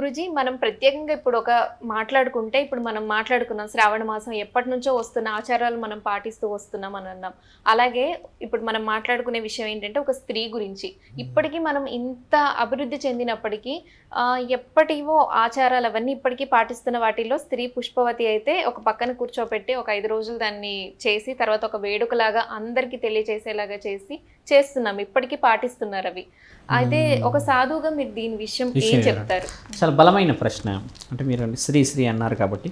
గురూజీ మనం ప్రత్యేకంగా ఇప్పుడు ఒక మాట్లాడుకుంటే ఇప్పుడు మనం మాట్లాడుకున్నాం శ్రావణ మాసం ఎప్పటి నుంచో వస్తున్న ఆచారాలు మనం పాటిస్తూ వస్తున్నాం అని అన్నాం. అలాగే ఇప్పుడు మనం మాట్లాడుకునే విషయం ఏంటంటే ఒక స్త్రీ గురించి. ఇప్పటికీ మనం ఇంత అభివృద్ధి చెందినప్పటికీ ఎప్పటివో ఆచారాలు అవన్నీ ఇప్పటికీ పాటిస్తున్న వాటిల్లో స్త్రీ పుష్పవతి అయితే ఒక పక్కన కూర్చోపెట్టి ఒక 5 రోజులు దాన్ని చేసి తర్వాత ఒక వేడుకలాగా అందరికీ తెలియచేసేలాగా చేస్తున్నాం. ఇప్పటికీ పాటిస్తున్నారు అవి. అయితే ఒక సాధువుగా మీరు దీని విషయం ఏం చెప్తారు? చాలా బలమైన ప్రశ్న. అంటే మీరు స్త్రీ అన్నారు కాబట్టి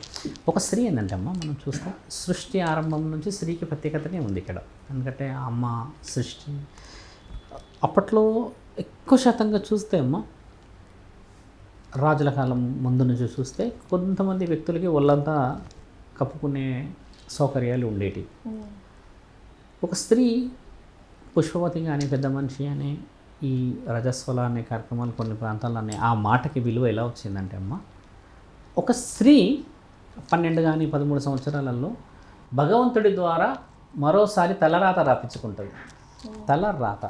ఒక స్త్రీ ఏంటంటే అమ్మ మనం చూస్తే సృష్టి ఆరంభం నుంచి స్త్రీకి ప్రత్యేకతనే ఉంది ఇక్కడ. ఎందుకంటే అమ్మ సృష్టి అప్పట్లో ఎక్కువ శాతంగా చూస్తే అమ్మ రాజుల కాలం ముందు నుంచి చూస్తే కొంతమంది వ్యక్తులకి ఒళ్ళంతా కప్పుకునే సౌకర్యాలు ఉండేవి. ఒక స్త్రీ పుష్పవతి కానీ పెద్ద మనిషి అని ఈ రజస్వల అనే కార్యక్రమాలు కొన్ని ప్రాంతాల్లోనే ఆ మాటకి విలువ ఎలా వచ్చిందంటే అమ్మ ఒక స్త్రీ 12 కానీ 13 సంవత్సరాలలో భగవంతుడి ద్వారా మరోసారి తలరాత రాపించుకుంటుంది. తలరాత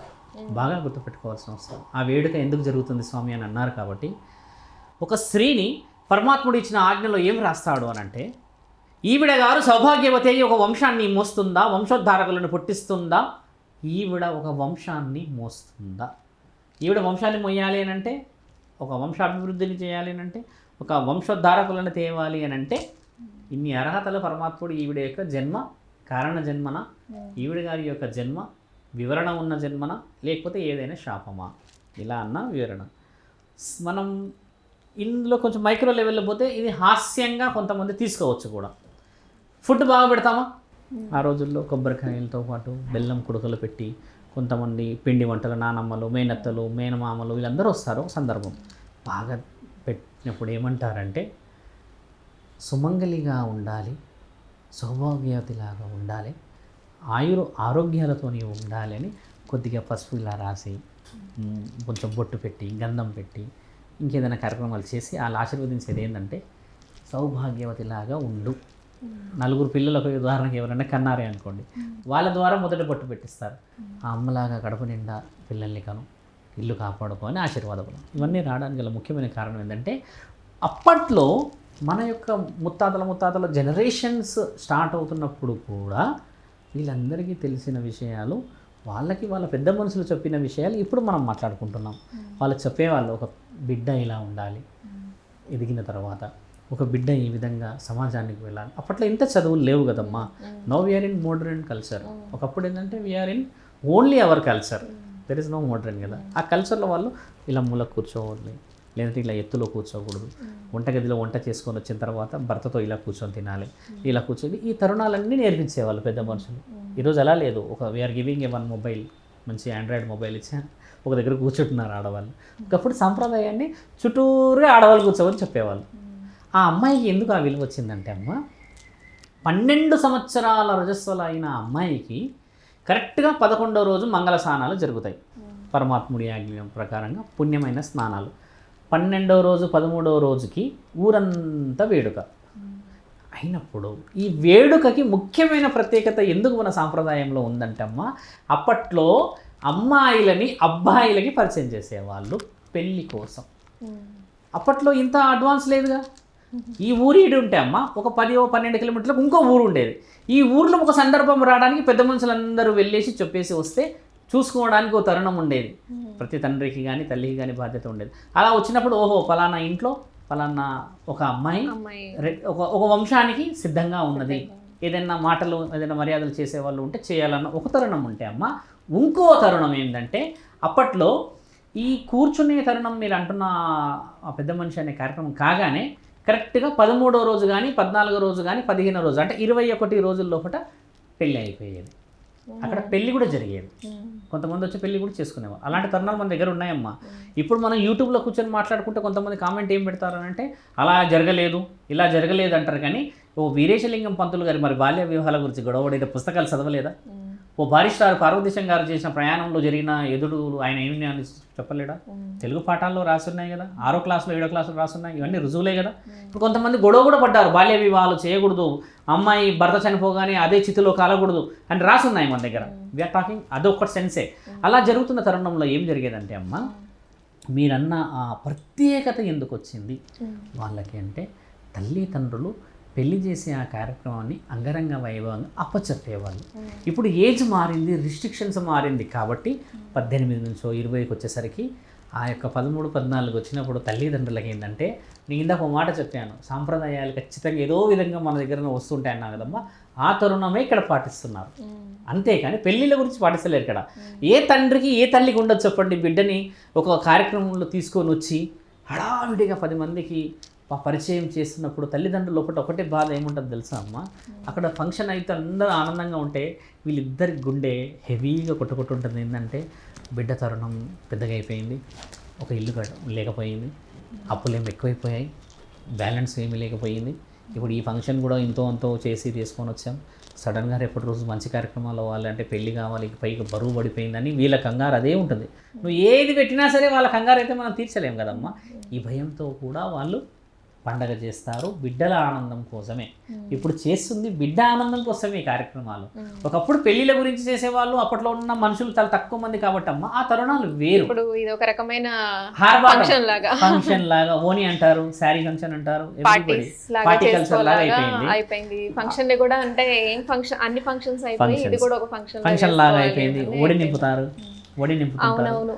బాగా గుర్తుపెట్టుకోవాల్సిన అవసరం. ఆ వేడుక ఎందుకు జరుగుతుంది స్వామి అని అన్నారు కాబట్టి ఒక స్త్రీని పరమాత్ముడు ఇచ్చిన ఆజ్ఞలో ఏం రాస్తాడు అని అంటే ఈవిడ గారు సౌభాగ్యవతి అయ్యి ఒక వంశాన్ని మోస్తుందా, వంశోద్ధారకులను పుట్టిస్తుందా, ఈవిడ ఒక వంశాన్ని మోస్తుందా, ఈవిడ వంశాన్ని మొయ్యాలి అని అంటే ఒక వంశాభివృద్ధిని చేయాలి అని అంటే ఒక వంశోద్ధారకులను తేవాలి అని అంటే ఇన్ని అర్హతలు పరమాత్ముడు ఈవిడ యొక్క జన్మ కారణ జన్మన, ఈవిడ గారి యొక్క జన్మ వివరణ ఉన్న జన్మన, లేకపోతే ఏదైనా శాపమా, ఇలా అన్న వివరణ. మనం ఇందులో కొంచెం మైక్రో లెవెల్లో పోతే ఇది హాస్యంగా కొంతమంది తీసుకోవచ్చు కూడా. ఫుడ్ బాగా పెడతామా ఆ రోజుల్లో, కొబ్బరికాయలతో పాటు బెల్లం కుడకలు పెట్టి కొంతమంది పిండి వంటలు, నానమ్మలు, మేనత్తలు, మేనమామలు వీళ్ళందరూ వస్తారు. సందర్భం బాగా పెట్టినప్పుడు ఏమంటారంటే సుమంగలిగా ఉండాలి, సౌభాగ్యవతిలాగా ఉండాలి, ఆరోగ్యాలతో ఉండాలి అని కొద్దిగా పసుపు ఇలా రాసి కొంచెం బొట్టు పెట్టి గంధం పెట్టి ఇంకేదైనా కార్యక్రమాలు చేసి వాళ్ళు ఆశీర్వదించేది ఏంటంటే సౌభాగ్యవతిలాగా ఉండు. నలుగురు పిల్లలకు ఉదాహరణకి ఎవరైనా కన్నారే అనుకోండి, వాళ్ళ ద్వారా మొదట బొట్టు పెట్టిస్తారు. ఆ అమ్మలాగా కడుపు నిండా పిల్లల్ని కను, ఇల్లు కాపాడుకొని ఆశీర్వాదం. ఇవన్నీ రావడానికి గల ముఖ్యమైన కారణం ఏంటంటే అప్పట్లో మన యొక్క ముత్తాతల జనరేషన్స్ స్టార్ట్ అవుతున్నప్పుడు కూడా వీళ్ళందరికీ తెలిసిన విషయాలు, వాళ్ళకి వాళ్ళ పెద్ద మనుషులు చెప్పిన విషయాలు ఇప్పుడు మనం మాట్లాడుకుంటున్నాం. వాళ్ళు చెప్పేవాళ్ళు ఒక బిడ్డ ఇలా ఉండాలి, ఎదిగిన తర్వాత ఒక బిడ్డ ఈ విధంగా సమాజానికి వెళ్ళాలి. అప్పట్లో ఇంత చదువులు లేవు కదమ్మా. No we are in modern culture. ఒకప్పుడు ఏంటంటే we are in only our culture, there is no modern కదా. ఆ కల్చర్లో వాళ్ళు ఇలా మూల కూర్చోవాలి, లేదంటే ఇలా ఎత్తులో కూర్చోకూడదు, వంటగదిలో వంట చేసుకొని వచ్చిన తర్వాత భర్తతో ఇలా కూర్చొని తినాలి, ఇలా కూర్చొని ఈ తరుణాలన్నీ నేర్పించేవాళ్ళు పెద్ద మనుషులు. ఈరోజు అలా లేదు. We are giving a one mobile, మంచి ఆండ్రాయిడ్ మొబైల్ ఇచ్చా ఒక దగ్గర కూర్చుంటున్నారు ఆడవాళ్ళు. ఒకప్పుడు సాంప్రదాయాన్ని చుట్టూరుగా ఆడవాళ్ళు కూర్చోమని చెప్పేవాళ్ళు. ఆ అమ్మాయికి ఎందుకు ఆ విలువ వచ్చిందంటే అమ్మ 12 సంవత్సరాల రజస్వల అయిన అమ్మాయికి కరెక్ట్గా 11వ రోజు మంగళ స్నానాలు జరుగుతాయి. పరమాత్ముడి ఆజ్ఞ ప్రకారంగా పుణ్యమైన స్నానాలు. 12వ రోజు 13వ రోజుకి ఊరంతా వేడుక అయినప్పుడు ఈ వేడుకకి ముఖ్యమైన ప్రత్యేకత ఎందుకు మన సాంప్రదాయంలో ఉందంటే అమ్మ అప్పట్లో అమ్మాయిలని అబ్బాయిలకి పరిచయం చేసేవాళ్ళు పెళ్ళి కోసం. అప్పట్లో ఇంత అడ్వాన్స్ లేదుగా. ఈ ఊరు ఈడు ఉంటే అమ్మ ఒక 10-12 కిలోమీటర్లకు ఇంకో ఊరు ఉండేది. ఈ ఊర్లో ఒక సందర్భం రావడానికి పెద్ద మనుషులందరూ వెళ్ళేసి చెప్పేసి వస్తే చూసుకోవడానికి ఒక తరుణం ఉండేది. ప్రతి తండ్రికి కానీ తల్లికి కానీ బాధ్యత ఉండేది. అలా వచ్చినప్పుడు ఓహో పలానా ఇంట్లో పలానా ఒక అమ్మాయి ఒక వంశానికి సిద్ధంగా ఉన్నది, ఏదైనా మాటలు ఏదైనా మర్యాదలు చేసేవాళ్ళు ఉంటే చేయాలన్న ఒక తరుణం ఉంటే అమ్మ ఇంకో తరుణం ఏంటంటే అప్పట్లో ఈ కూర్చునే తరుణం మీరు అంటున్న ఆ పెద్ద మనిషి అనే కార్యక్రమం కాగానే కరెక్ట్గా 13వ రోజు కానీ 14వ రోజు కానీ 15వ రోజు అంటే 21 రోజుల లోపల పెళ్ళి అయిపోయేది. అక్కడ పెళ్ళి కూడా జరిగేది. కొంతమంది వచ్చి పెళ్ళి కూడా చేసుకునేవారు. అలాంటి తరుణాలు మన దగ్గర ఉన్నాయమ్మా. ఇప్పుడు మనం యూట్యూబ్లో కూర్చొని మాట్లాడుకుంటే కొంతమంది కామెంట్ ఏం పెడతారు అంటే అలా జరగలేదు ఇలా జరగలేదు అంటారు. కానీ వీరేశలింగం పంతులు గారి మరి బాల్య వివాహాల గురించి గొడవడైతే పుస్తకాలు చదవలేదా? బారిస్టార్ పార్వతీశం గారు చేసిన ప్రయాణంలో జరిగిన ఎదుడు ఆయన ఏమి అని చెప్పలేడా? తెలుగు పాఠాల్లో రాసున్నాయి కదా, 6వ క్లాసులో 7వ క్లాసులో రాసున్నాయి. ఇవన్నీ రుజువులే కదా. ఇప్పుడు కొంతమంది గొడవ కూడా పడ్డారు, బాల్య వివాహాలు చేయకూడదు, అమ్మాయి భర్త చనిపోగానే అదే చితిలో కాలకూడదు అని రాసున్నాయి మన దగ్గర. వీఆర్ టాకింగ్ అదొక్కటి సెన్సే. అలా జరుగుతున్న తరుణంలో ఏం జరిగేదంటే అమ్మ మీరన్న ఆ ప్రత్యేకత ఎందుకు వచ్చింది వాళ్ళకి అంటే తల్లిదండ్రులు పెళ్లి చేసే ఆ కార్యక్రమాన్ని అంగరంగ వైభవంగా అప్పచెప్పేవాళ్ళు. ఇప్పుడు ఏజ్ మారింది, రిస్ట్రిక్షన్స్ మారింది కాబట్టి 18 నుంచో 20కి వచ్చేసరికి ఆ యొక్క 13, 14 వచ్చినప్పుడు తల్లిదండ్రులకి ఏంటంటే, నేను ఇందాక ఒక మాట చెప్పాను, సాంప్రదాయాలు ఖచ్చితంగా ఏదో విధంగా మన దగ్గర వస్తుంటాయి అన్నా కదమ్మా, ఆ తరుణమే ఇక్కడ పాటిస్తున్నారు. అంతేకాని పెళ్ళిళ్ళ గురించి పాటిస్తలేరు ఇక్కడ. ఏ తండ్రికి ఏ తల్లికి ఉండదు చెప్పండి, బిడ్డని ఒక కార్యక్రమంలో తీసుకొని వచ్చి హడావిడిగా 10 మందికి పరిచయం చేస్తున్నప్పుడు తల్లిదండ్రులు ఒకటే బాధ ఏముంటుంది తెలుసా అమ్మ, అక్కడ ఫంక్షన్ అయితే అందరూ ఆనందంగా ఉంటే వీళ్ళిద్దరి గుండె హెవీగా కొట్టుకుంటుంది. ఏంటంటే బిడ్డ తరుణం పెద్దగా అయిపోయింది, ఒక ఇల్లు లేకపోయింది, అప్పులేమి ఎక్కువైపోయాయి, బ్యాలెన్స్ ఏమీ లేకపోయింది, ఇప్పుడు ఈ ఫంక్షన్ కూడా అంతో చేసి తీసుకొని వచ్చాం, సడన్గా రేపటి రోజు మంచి కార్యక్రమాలు అవ్వాలి అంటే పెళ్లి కావాలి, పైకి బరువు పడిపోయిందని వీళ్ళ కంగారు అదే ఉంటుంది. నువ్వు ఏది పెట్టినా సరే వాళ్ళ కంగారు అయితే మనం తీర్చలేం కదమ్మా. ఈ భయంతో కూడా వాళ్ళు పండగ చేస్తారు బిడ్డల ఆనందం కోసమే. ఇప్పుడు చేస్తుంది బిడ్డ ఆనందం కోసమే ఈ కార్యక్రమాలు. ఒకప్పుడు పెళ్లిళ్ళ గురించి చేసేవాళ్ళు, అప్పట్లో ఉన్న మనుషులు చాలా తక్కువ మంది కాబట్టి అమ్మ ఆ తరుణాలు వేరు. ఇప్పుడు ఇది ఒక రకమైన ఫంక్షన్ లాగా ఓని అంటారు, శారీ ఫంక్షన్ అంటారు, పార్టీ కల్చర్ లాగా అయిపోయింది. ఫంక్షన్ కూడా అంటే ఏం ఫంక్షన్, అన్ని ఫంక్షన్స్ అయిపోయి ఇది కూడా ఒక ఫంక్షన్ లాగా అయిపోయింది. ఒడి నింపుతారు. అవునవును.